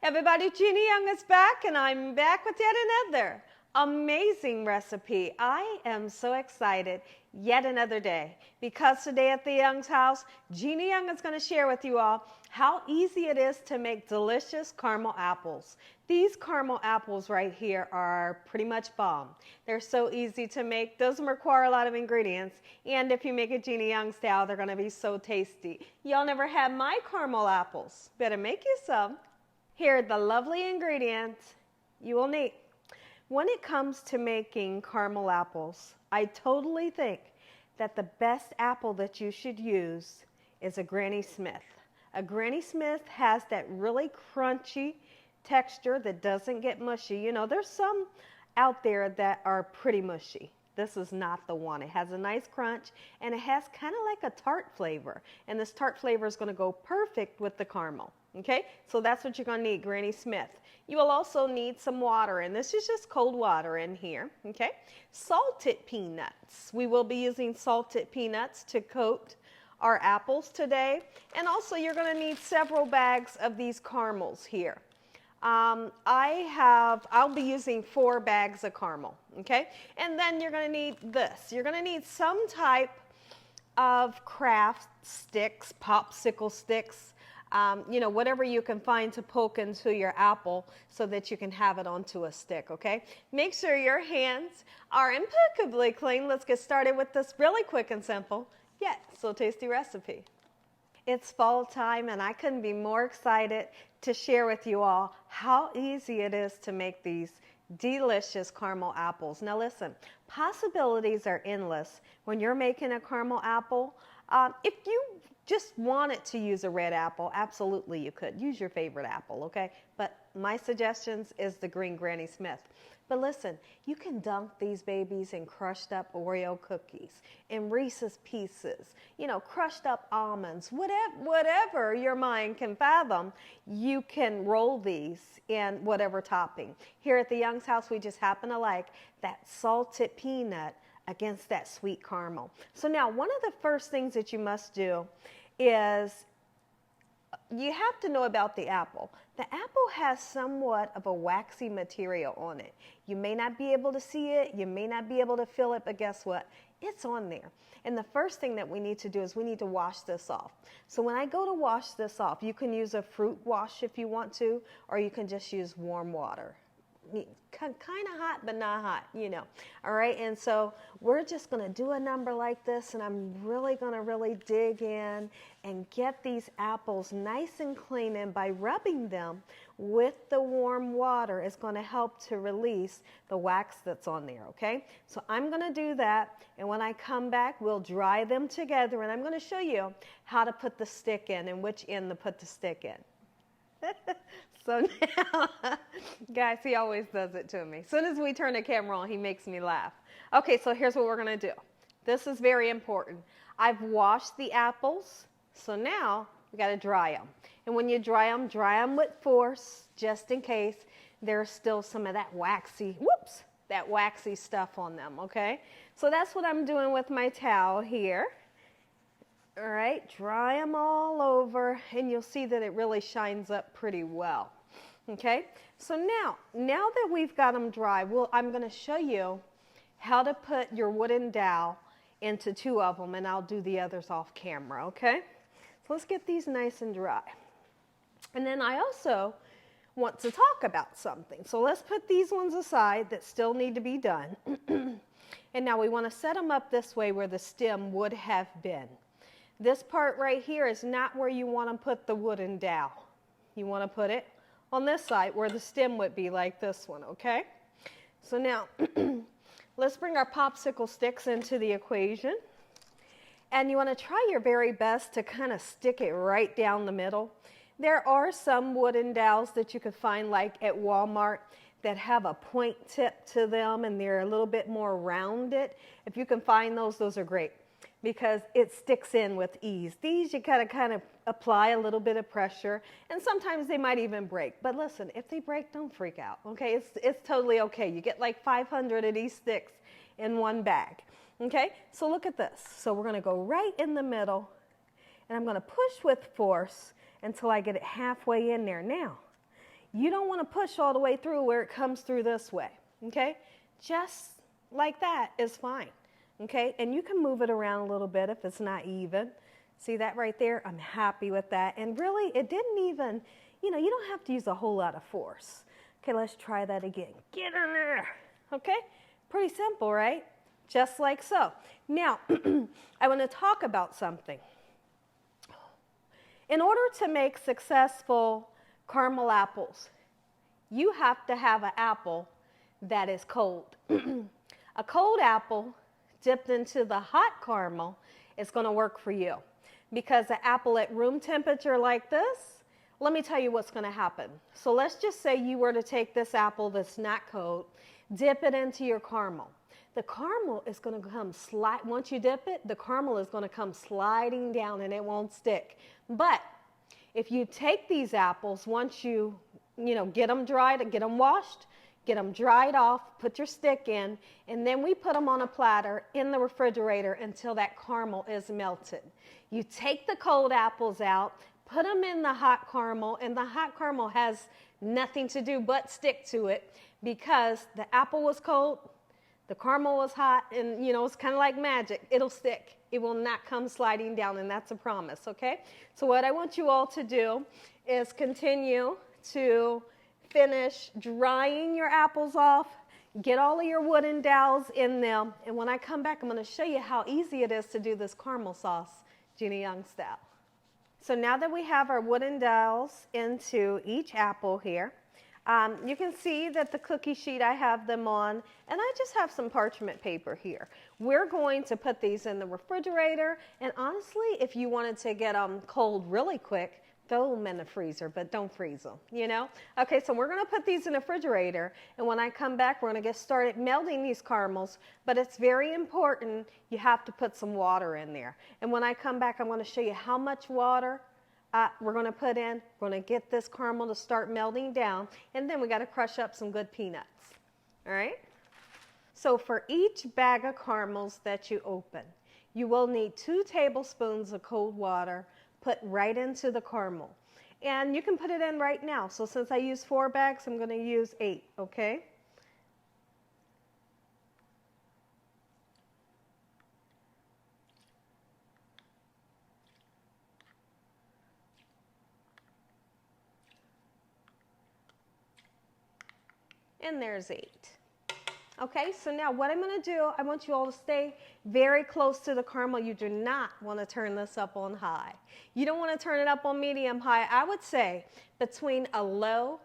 Everybody, Gina Young is back, and I'm back with yet another amazing recipe. I am so excited. Yet another day, because today at the Young's house, Gina Young is going to share with you all how easy it is to make delicious caramel apples. These caramel apples right here are pretty much bomb. They're so easy to make, doesn't require a lot of ingredients, and if you make it Gina Young style, they're going to be so tasty. Y'all never had my caramel apples. Better make you some. Here are the lovely ingredients you will need. When it comes to making caramel apples, I totally think that the best apple that you should use is a Granny Smith. A Granny Smith has that really crunchy texture that doesn't get mushy. You know, there's some out there that are pretty mushy. This is not the one. It has a nice crunch and it has kind of like a tart flavor. And this tart flavor is going to go perfect with the caramel. Okay, so that's what you're going to need, Granny Smith. You will also need some water, and this is just cold water in here. Okay, salted peanuts. We will be using salted peanuts to coat our apples today. And also you're going to need several bags of these caramels here. I'll be using 4 bags of caramel, okay? And then you're going to need this. You're going to need some type of craft sticks, popsicle sticks, you know, whatever you can find to poke into your apple so that you can have it onto a stick, okay? Make sure your hands are impeccably clean. Let's get started with this really quick and simple, yet so tasty recipe. It's fall time, and I couldn't be more excited to share with you all how easy it is to make these delicious caramel apples. Now listen, possibilities are endless when you're making a caramel apple. If you just wanted to use a red apple, absolutely you could. Use your favorite apple, okay? But my suggestions is the green Granny Smith. But listen, you can dunk these babies in crushed up Oreo cookies, in Reese's Pieces, you know, crushed up almonds, whatever your mind can fathom, you can roll these in whatever topping. Here at the Young's house, we just happen to like that salted peanut against that sweet caramel. So now one of the first things that you must do is you have to know about the apple. The apple has somewhat of a waxy material on it. You may not be able to see it, you may not be able to feel it, but guess what? It's on there. And the first thing that we need to do is we need to wash this off. So when I go to wash this off, you can use a fruit wash if you want to, or you can just use warm water. Kind of hot, but not hot, you know. All right, and so we're just going to do a number like this, and I'm really going to dig in and get these apples nice and clean, and by rubbing them with the warm water, it's going to help to release the wax that's on there, okay? So I'm going to do that, and when I come back, we'll dry them together, and I'm going to show you how to put the stick in and which end to put the stick in. So now, guys, he always does it to me. As soon as we turn the camera on, he makes me laugh. Okay, so here's what we're going to do. This is very important. I've washed the apples, so now we got to dry them. And when you dry them with force, just in case there's still some of that waxy, that waxy stuff on them, okay? So that's what I'm doing with my towel here. All right, dry them all over, and you'll see that it really shines up pretty well. Okay, so now that we've got them dry, I'm going to show you how to put your wooden dowel into 2 of them, and I'll do the others off camera, okay? So let's get these nice and dry. And then I also want to talk about something. So let's put these ones aside that still need to be done. And now we want to set them up this way where the stem would have been. This part right here is not where you want to put the wooden dowel. You want to put it on this side where the stem would be, like this one, okay? So now, let's bring our popsicle sticks into the equation. And you want to try your very best to kind of stick it right down the middle. There are some wooden dowels that you could find like at Walmart that have a point tip to them and they're a little bit more rounded. If you can find those, those are great, because it sticks in with ease. These you gotta kind of apply a little bit of pressure, and sometimes they might even break. But listen, if they break, don't freak out, okay? It's totally okay. You get like 500 of these sticks in one bag, okay? So look at this. So we're gonna go right in the middle, and I'm gonna push with force until I get it halfway in there. Now, you don't want to push all the way through where it comes through this way, okay? Just like that is fine, okay? And you can move it around a little bit if it's not even. See that right there? I'm happy with that. And really, it didn't even, you don't have to use a whole lot of force. Okay, let's try that again. Get in there, okay? Pretty simple, right? Just like so. Now, I want to talk about something. In order to make successful caramel apples, you have to have an apple that is cold. A cold apple dipped into the hot caramel is going to work for you. Because an apple at room temperature like this, let me tell you what's going to happen. So let's just say you were to take this apple that's not cold, dip it into your caramel. The caramel is going to come once you dip it, the caramel is going to come sliding down and it won't stick. But if you take these apples, once you get them dried, get them washed, get them dried off, put your stick in, and then we put them on a platter in the refrigerator until that caramel is melted. You take the cold apples out, put them in the hot caramel, and the hot caramel has nothing to do but stick to it because the apple was cold, the caramel was hot, and it's kind of like magic. It'll stick. It will not come sliding down, and that's a promise, okay? So what I want you all to do is continue to finish drying your apples off, get all of your wooden dowels in them, and when I come back, I'm going to show you how easy it is to do this caramel sauce, Gina Young style. So now that we have our wooden dowels into each apple here, you can see that the cookie sheet, I have them on, and I just have some parchment paper here. We're going to put these in the refrigerator, and honestly, if you wanted to get them cold really quick, throw them in the freezer, but don't freeze them, Okay, so we're going to put these in the refrigerator, and when I come back, we're going to get started melting these caramels, but it's very important you have to put some water in there. And when I come back, I'm going to show you how much water we're going to put in. We're going to get this caramel to start melting down, and then we got to crush up some good peanuts. All right? So for each bag of caramels that you open, you will need 2 tablespoons of cold water put right into the caramel. And you can put it in right now. So since I use 4 bags, I'm going to use 8, okay? And there's 8. Okay, so now what I'm going to do, I want you all to stay very close to the caramel. You do not want to turn this up on high. You don't want to turn it up on medium high. I would say between a low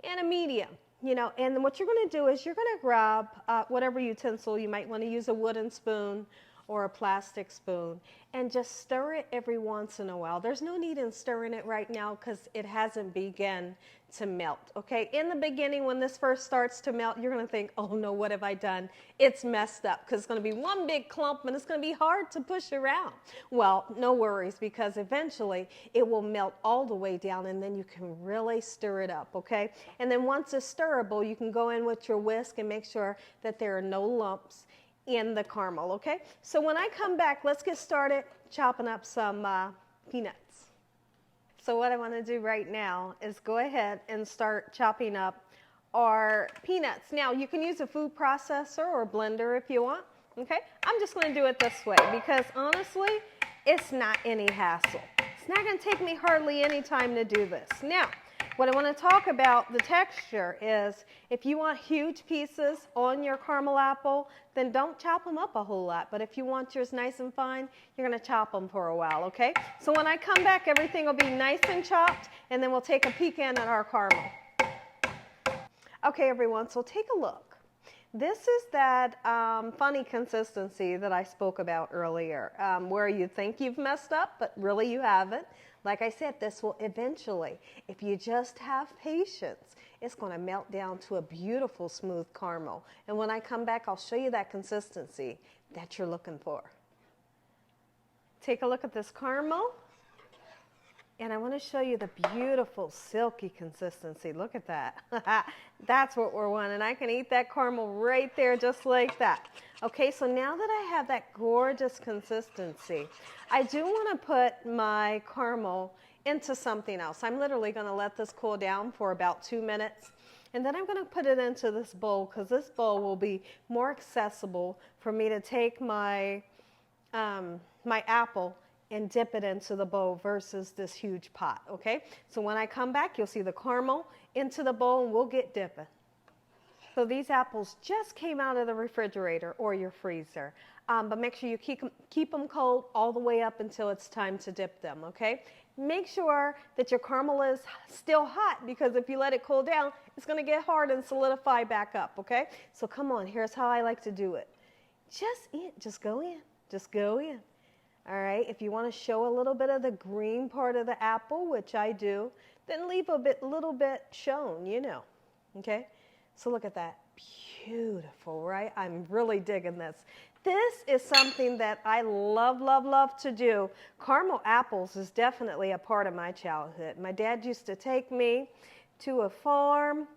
and a medium. And what you're going to do is you're going to grab whatever utensil. You might want to use a wooden spoon or a plastic spoon and just stir it every once in a while. There's no need in stirring it right now because it hasn't begun to melt, okay? In the beginning, when this first starts to melt, you're going to think, oh no, what have I done? It's messed up because it's going to be one big clump and it's going to be hard to push around. Well, no worries, because eventually it will melt all the way down and then you can really stir it up, okay? And then once it's stirrable, you can go in with your whisk and make sure that there are no lumps in the caramel, okay? So when I come back, let's get started chopping up some peanuts. So what I want to do right now is go ahead and start chopping up our peanuts. Now, you can use a food processor or blender if you want, okay? I'm just going to do it this way because honestly, it's not any hassle. It's not going to take me hardly any time to do this. Now, what I want to talk about the texture is if you want huge pieces on your caramel apple, then don't chop them up a whole lot. But if you want yours nice and fine, you're going to chop them for a while, okay? So when I come back, everything will be nice and chopped, and then we'll take a peek in at our caramel. Okay, everyone, so take a look. This is that funny consistency that I spoke about earlier, where you think you've messed up, but really you haven't. Like I said, this will eventually, if you just have patience, it's going to melt down to a beautiful smooth caramel. And when I come back, I'll show you that consistency that you're looking for. Take a look at this caramel. And I want to show you the beautiful silky consistency. Look at that. That's what we're wanting. I can eat that caramel right there just like that. Okay, so now that I have that gorgeous consistency, I do want to put my caramel into something else. I'm literally going to let this cool down for about 2 minutes. And then I'm going to put it into this bowl because this bowl will be more accessible for me to take my, my apple and dip it into the bowl versus this huge pot, okay? So when I come back, you'll see the caramel into the bowl and we'll get dipping. So these apples just came out of the refrigerator or your freezer. But make sure you keep them cold all the way up until it's time to dip them, okay? Make sure that your caramel is still hot because if you let it cool down, it's going to get hard and solidify back up, okay? So come on, here's how I like to do it. Just go in, just go in. All right, if you want to show a little bit of the green part of the apple, which I do, then leave a little bit shown, you know, okay? So look at that, beautiful, right? I'm really digging this. This is something that I love, love, love to do. Caramel apples is definitely a part of my childhood. My dad used to take me to a farm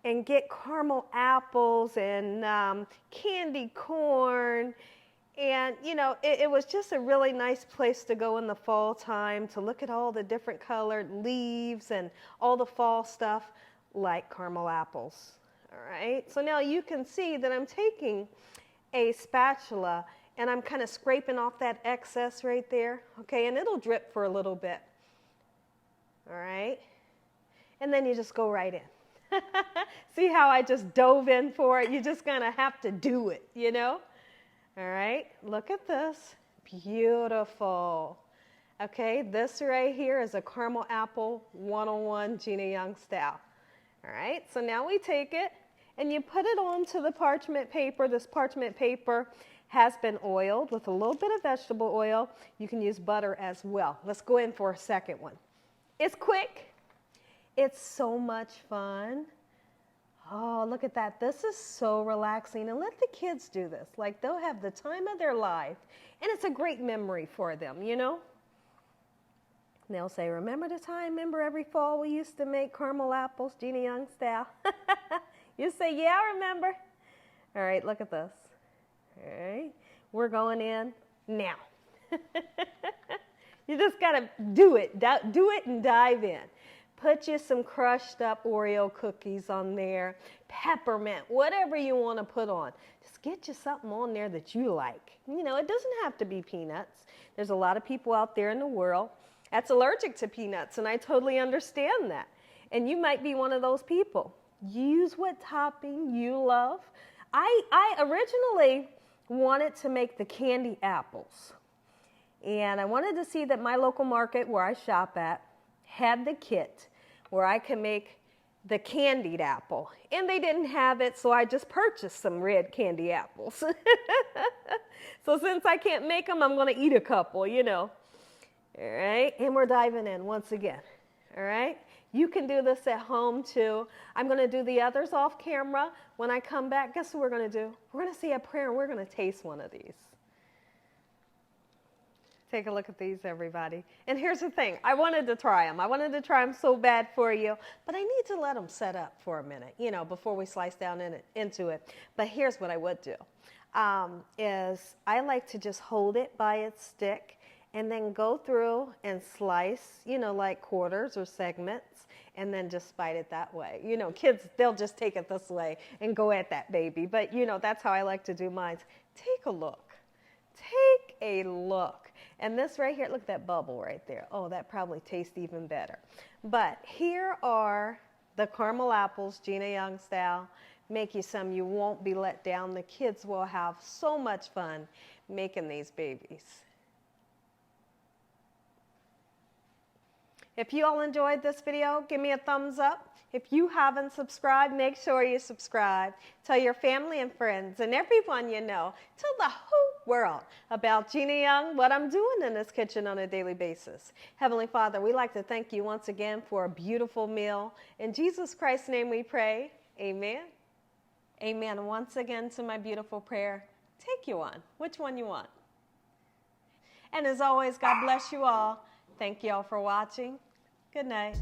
and get caramel apples and candy corn. And, you know, it was just a really nice place to go in the fall time to look at all the different colored leaves and all the fall stuff like caramel apples. All right, so now you can see that I'm taking a spatula and I'm kind of scraping off that excess right there, okay, and it'll drip for a little bit, all right, and then you just go right in. See how I just dove in for it? You just gonna have to do it, you know, all right, look at this, beautiful, okay, this right here is a caramel apple 101 Gina Young style, all right, so now we take it and you put it onto the parchment paper. This parchment paper has been oiled with a little bit of vegetable oil. You can use butter as well. Let's go in for a second one. It's quick. It's so much fun. Oh, look at that. This is so relaxing. And let the kids do this. Like they'll have the time of their life. And it's a great memory for them, you know? And they'll say, remember the time, remember every fall we used to make caramel apples, Gina Young style? You say, yeah, I remember. All right, look at this. All right, we're going in now. You just got to do it. Do it and dive in. Put you some crushed up Oreo cookies on there, peppermint, whatever you want to put on. Just get you something on there that you like. You know, it doesn't have to be peanuts. There's a lot of people out there in the world that's allergic to peanuts, and I totally understand that. And you might be one of those people. Use what topping you love. I originally wanted to make the candy apples. And I wanted to see that my local market where I shop at had the kit where I can make the candied apple. And they didn't have it, so I just purchased some red candy apples. So since I can't make them, I'm going to eat a couple, you know. All right, and we're diving in once again. All right. You can do this at home too. I'm going to do the others off camera. When I come back, guess what we're going to do? We're going to say a prayer and we're going to taste one of these. Take a look at these, everybody. And here's the thing. I wanted to try them. I wanted to try them so bad for you, but I need to let them set up for a minute, you know, before we slice down into it. But here's what I would do, is I like to just hold it by its stick and then go through and slice, you know, like quarters or segments, and then just bite it that way. You know, kids, they'll just take it this way and go at that baby. But, you know, that's how I like to do mine. Take a look. Take a look. And this right here, look at that bubble right there. Oh, that probably tastes even better. But here are the caramel apples, Gina Young style. Make you some. You won't be let down. The kids will have so much fun making these babies. If you all enjoyed this video, give me a thumbs up. If you haven't subscribed, make sure you subscribe. Tell your family and friends and everyone you know. Tell the whole world about Gina Young, what I'm doing in this kitchen on a daily basis. Heavenly Father, we'd like to thank you once again for a beautiful meal. In Jesus Christ's name we pray. Amen. Amen. Once again to my beautiful prayer. Take you one. Which one you want? And as always, God bless you all. Thank you all for watching. Good night.